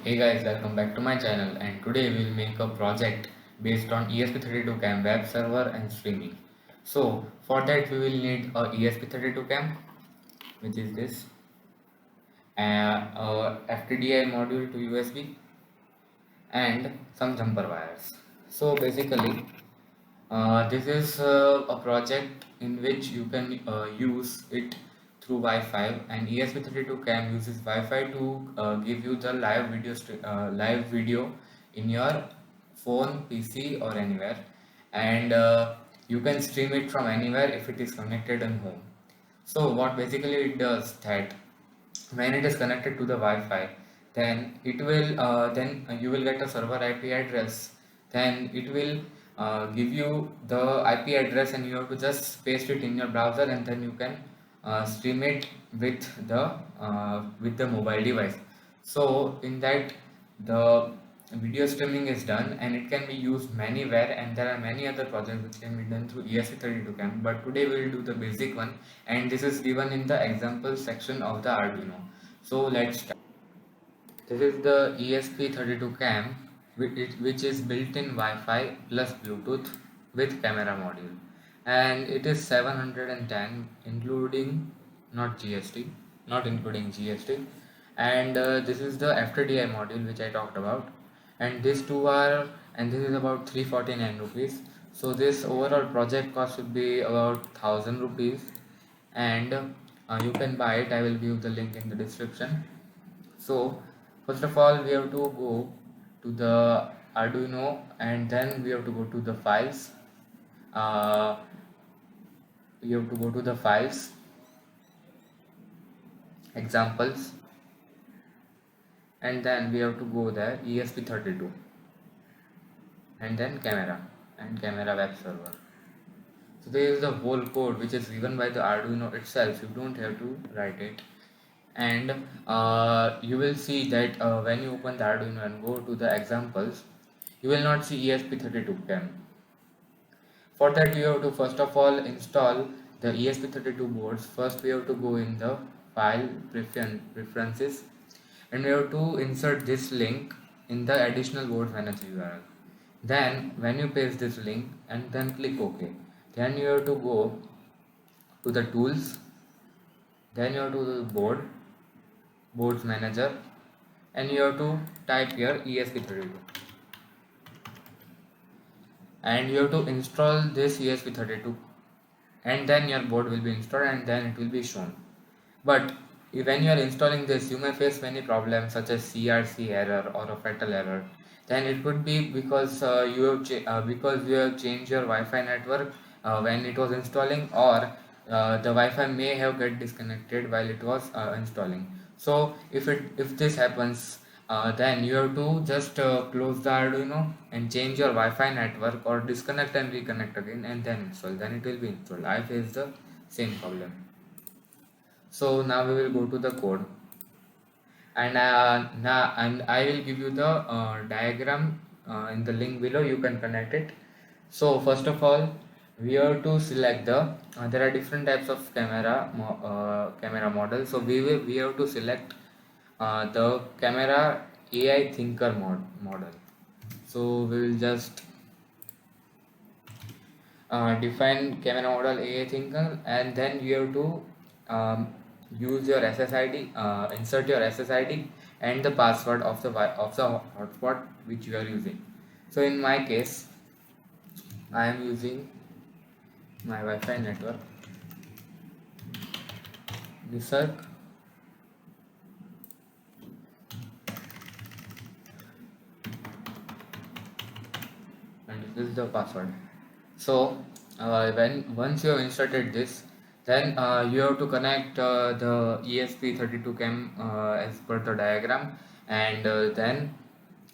Hey guys, welcome back to my channel, and today we'll make a project based on ESP32 CAM web server and streaming. So for that we will need a ESP32 CAM, which is this, a FTDI module to USB, and some jumper wires. So basically this is a project in which you can use it through Wi-Fi, and ESP32 CAM uses Wi-Fi to give you the live video in your phone, PC, or anywhere, and you can stream it from anywhere if it is connected on home. So what basically it does that when it is connected to the Wi-Fi, then you will get a server IP address. Then it will give you the IP address, and you have to just paste it in your browser, and then you can stream it with the mobile device. So in that, the video streaming is done, and it can be used anywhere, and there are many other projects which can be done through ESP32 CAM, but today we will do the basic one, and this is given in the example section of the Arduino. So let's start. This is the ESP32 CAM, which is built-in Wi-Fi plus Bluetooth with camera module, and it is 710 including not GST, not including GST, and this is the FTDI module which I talked about, and these two are, and this is about 349 rupees. So this overall project cost would be about 1000 rupees, and you can buy it. I will give the link in the description. So first of all, we have to go to the Arduino, and then we have to go to the files. Uh, we have to go to the files, examples, and then we have to go there, ESP32, and then camera and camera web server. So there is the whole code which is given by the Arduino itself. You don't have to write it, and you will see that when you open the Arduino and go to the examples, you will not see ESP32 CAM. For that, you have to first of all install the ESP32 boards. First, we have to go in the file preferences, and we have to insert this link in the additional board manager URL. Then, when you paste this link and then click OK, then you have to go to the tools, then you have to the boards manager, and you have to type here ESP32, and you have to install this ESP32, and then your board will be installed, and then it will be shown. But when you are installing this, you may face many problems such as CRC error or a fatal error. Then it could be because because you have changed your Wi-Fi network when it was installing, or the Wi-Fi may have get disconnected while it was installing. So if this happens, then you have to just close the Arduino and change your Wi-Fi network, or disconnect and reconnect again, and then install. Then it will be installed. I face the same problem. So now we will go to the code, and I will give you the diagram in the link below. You can connect it. So first of all, we have to select the there are different types of camera models. So we have to select the camera AI thinker model. So we will just define camera model AI thinker, and then you have to use your SSID, insert your SSID and the password of the hotspot which you are using. So in my case, I am using my Wi-Fi network, Nisarg, and this is the password. So when once you have inserted this, then you have to connect the ESP32 CAM as per the diagram, and then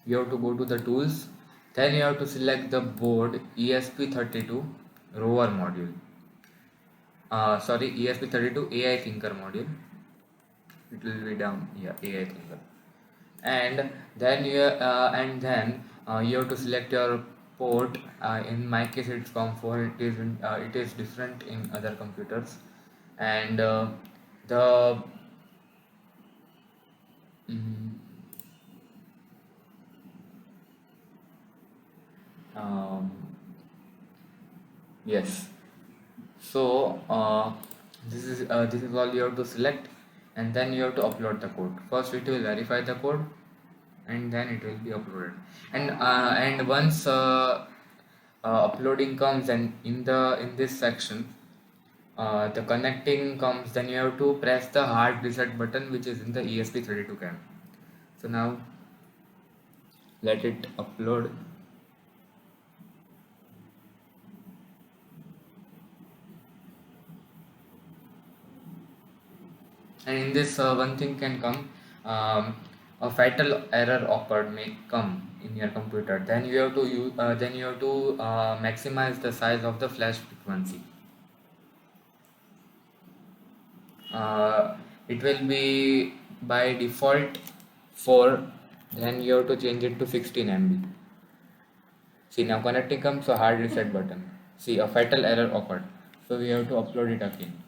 you have to go to the tools. Then you have to select the board ESP32 rover module. Sorry, ESP32 AI thinker module. It will be down here, AI thinker. And then you have to select your port. In my case it's COM4. It is different in other computers, and the mm, Yes. So this is all you have to select, and then you have to upload the code. First, it will verify the code, and then it will be uploaded. And once uploading comes, and in this section, the connecting comes, then you have to press the hard reset button, which is in the ESP32 cam. So now let it upload. And in this, one thing can come, a fatal error occurred may come in your computer. Then you have to maximize the size of the flash frequency. It will be by default 4. Then you have to change it to 16 MB. See, now connecting comes a hard reset button. See, a fatal error occurred, so we have to upload it again.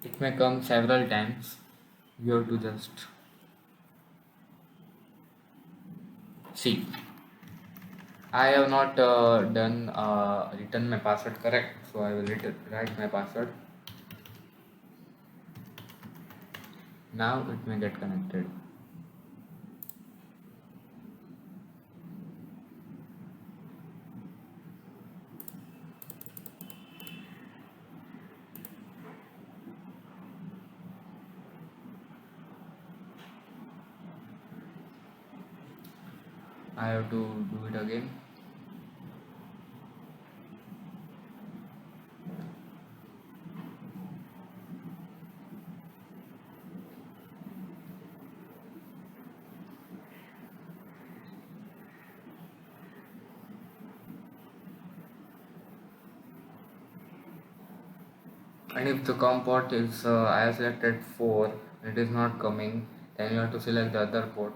It may come several times. You have to just see. I have not done written my password correct, so I will write my password. Now it may get connected. I have to do it again. And if the COM port is I have selected 4, it is not coming, then you have to select the other port.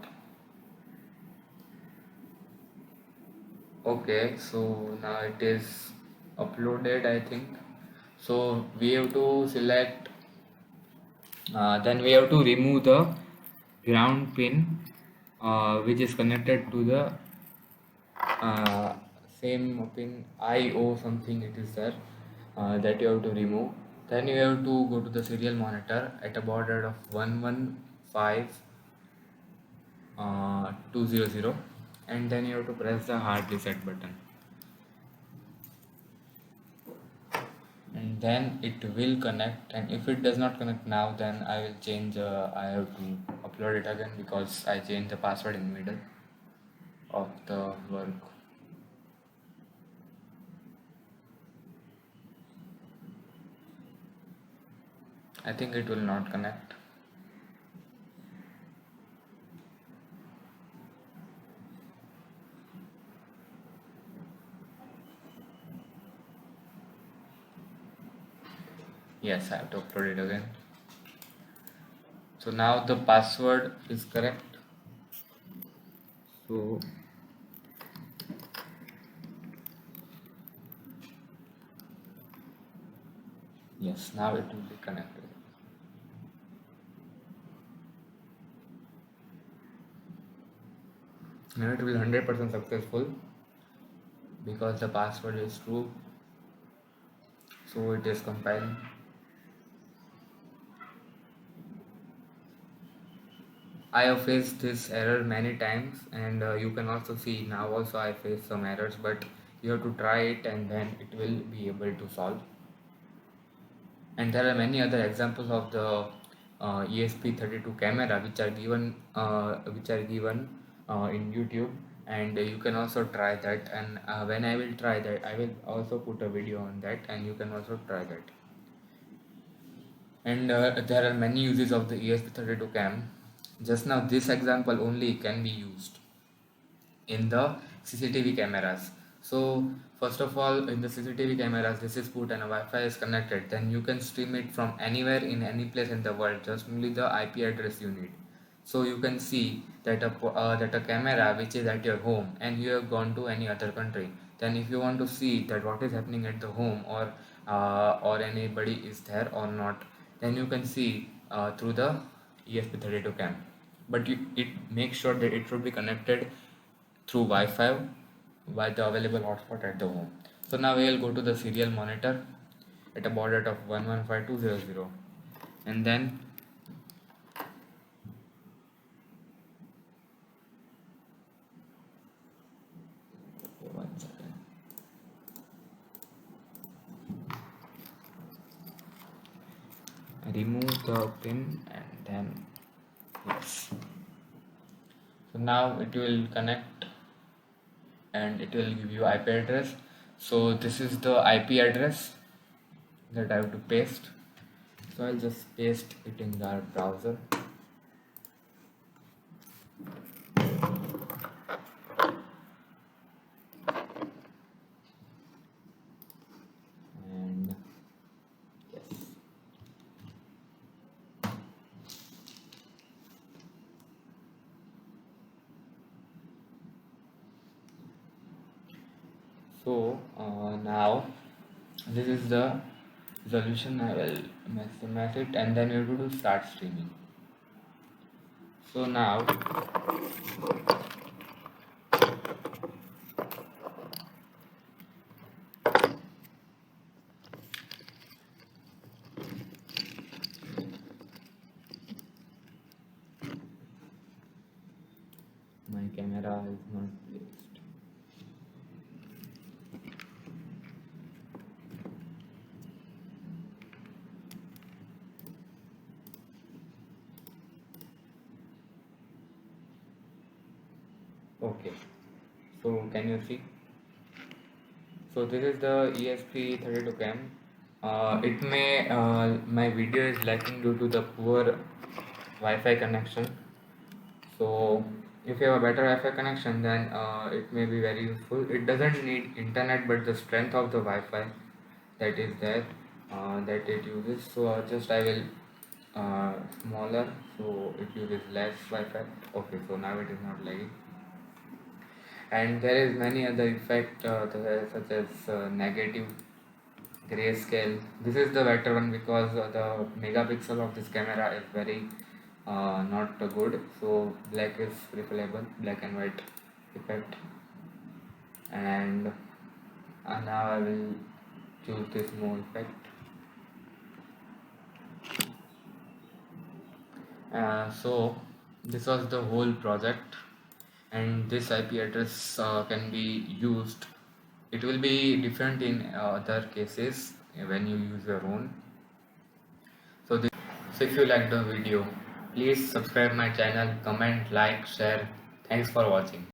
Okay, so now it is uploaded, I think. So we have to select, then we have to remove the ground pin which is connected to the uh, same pin IO something it is there, that you have to remove. Then you have to go to the serial monitor at a baud rate of 115 200, and then you have to press the hard reset button, and then it will connect. And if it does not connect now, then I will change, I have to upload it again because I changed the password in the middle of the work. I think it will not connect. Yes, I have to upload it again. So now the password is correct. So yes, now it will be connected. Now it will be 100% successful because the password is true. So it is compiling. I have faced this error many times, and you can also see now also I face some errors, but you have to try it and then it will be able to solve. And there are many other examples of the ESP32 camera which are given in YouTube, and you can also try that. And when I will try that, I will also put a video on that, and you can also try that. And there are many uses of the ESP32 cam. Just now, this example only can be used in the CCTV cameras. So first of all, in the CCTV cameras, this is put and a Wi-Fi is connected. Then you can stream it from anywhere in any place in the world. Just only the IP address you need. So you can see that a camera which is at your home and you have gone to any other country. Then if you want to see that what is happening at the home, or or anybody is there or not, then you can see through the ESP32 cam. But it makes sure that it should be connected through Wi-Fi by the available hotspot at the home. So now we will go to the serial monitor at a baud rate of 115200, and then one second. Remove the pin and then yes. So now it will connect and it will give you IP address. So this is the IP address that I have to paste. So I'll just paste it in our browser. And yes. So now this is the resolution. I will maximize it and then we have to do start streaming. So now my camera is not placed. Okay, so can you see? So this is the ESP32 cam. It may my video is lacking due to the poor Wi-Fi connection. So if you have a better Wi-Fi connection, then it may be very useful. It doesn't need internet, but the strength of the Wi-Fi that is there, that it uses. So just I will smaller, so it uses less Wi-Fi. Okay, so now it is not lagging. And there is many other effect such as negative grayscale. This is the better one because the megapixel of this camera is very not good. So black is preferable, black and white effect. And now I will choose this no effect. So this was the whole project, and this IP address can be used. It will be different in other cases when you use your own. So this, so if you like the video, please subscribe my channel, comment, like, share. Thanks for watching.